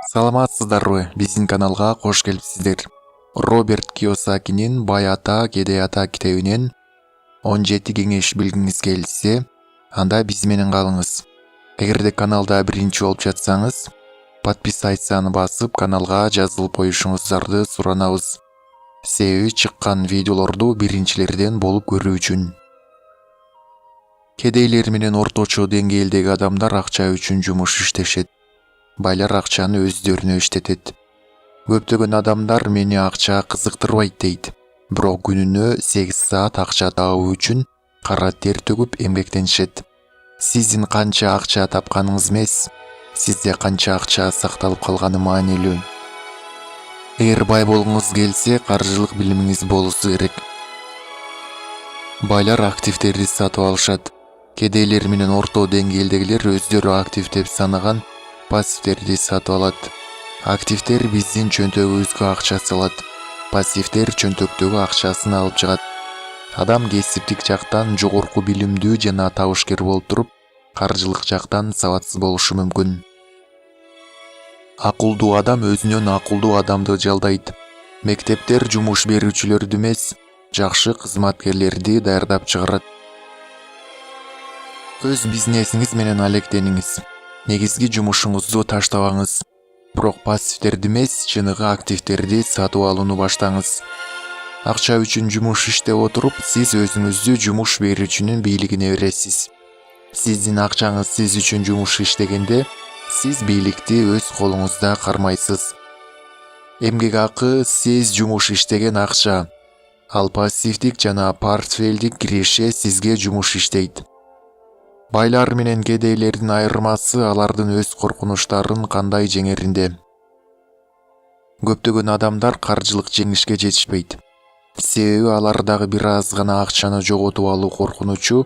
Саламатсыздарбы, биздин каналга кош келипсиздер. Роберт Кийосакинин Бай ата, Кедей ата китебинен 17 кеңеш билгиңиз келсе, анда биз менен калыңыз. Эгерде каналда биринчи болуп жатсаңыз, подписаться басып, каналга жазылып коюшуңуздарды суранабыз. Себеби чыккан видеолорду биринчилерден болуп көрүү үчүн. Кедейлер менен орточо деңгээлдеги адамдар акча үчүн жумуш иштешет. Байлар акчаны өздөрүнө иштетет. Көптөгөн адамдар мени акча кызыктырбайт дейт. Бирок күнүнө 8 саат акча табуу үчүн кара тер төгүп эмгектенишет. Сиздин канча акча тапканыңыз эмес, сизде канча акча сакталып калганы маанилүү. Эгер бай болгуңуз келсе, каржылык билимиңиз болушу керек. Байлар активтерди сатып алышат. Кедейлер менен орто деңгээлдегилер өздөрү актив деп санаган пассивтерди сатып алат. Активтер биздин чөнтөгүбүзгө акча салат. Пассивтер чөнтөктөгү акчасын алып чыгат. Адам кесиптик жактан жогорку билимдүү жана табышкер болуп туруп, каржылык жактан сабатсыз болушу мүмкүн. Акылдуу адам өзүнөн акылдуу адамды жалдайт. Мектептер жумуш берүүчүлөрдү эмес, жакшы кызматкерлерди даярдап чыгарат. Өз бизнесиңиз менен алектениңиз. Негизги жумушуңузду таштабаңыз. Бирок пассивтерди эмес, чыныгы активтерди сатып алууну баштаңыз. Акча үчүн жумуш иштеп отуруп, сиз өзүңүздү жумуш берүүчүнүн бийлигине бересиз. Сиздин акчаңыз сиз үчүн жумуш иштегенде, сиз бийликти өз колуңузда кармайсыз. Эмгек акы сиз жумуш иштеген акча. Ал пассивдик жана портфелдик киреше сизге жумуш иштейт. Байлар менен кедейлердин айырмасы алардын өз коркунучтарын кандай жеңеринде. Көптөгөн адамдар каржылык жеңишке жетишпейт. Себеби алардагы бир аз гана акчаны жоготуп алуу коркунучу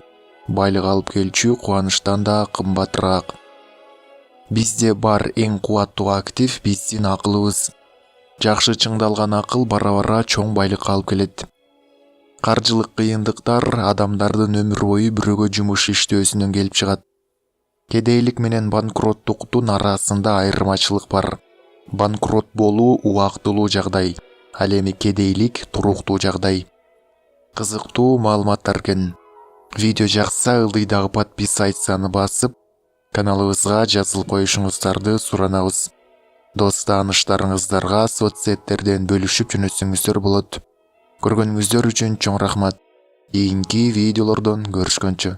байлык алып келчү кубанычтан да кымбатыраак. Бизде бар эң кубаттуу актив биздин акылыбыз. Жакшы чыңдалган акыл бара-бара чоң байлыкка алып келет. Каржылык кыйындыктар адамдардын өмүр бою бирөөгө жумуш иштөөсүнөн келип чыгат. Кедейлик менен банкроттуктун арасында айырмачылык бар. Банкрот болуу убактылуу жагдай, ал эми кедейлик туруктуу жагдай. Кызыктуу маалыматтар экен. Видео жакса ылдыйдагы подписаться басып, каналыбызга жазылып коюшуңуздарды суранабыз. Дос тааныштарыңыздарга соцсеттерден бөлүшүп жөнөтсөңүздөр болот. Көргөнүңүздөр үчүн чоң рахмат. Кийинки видеолордон көрүшкөнчө.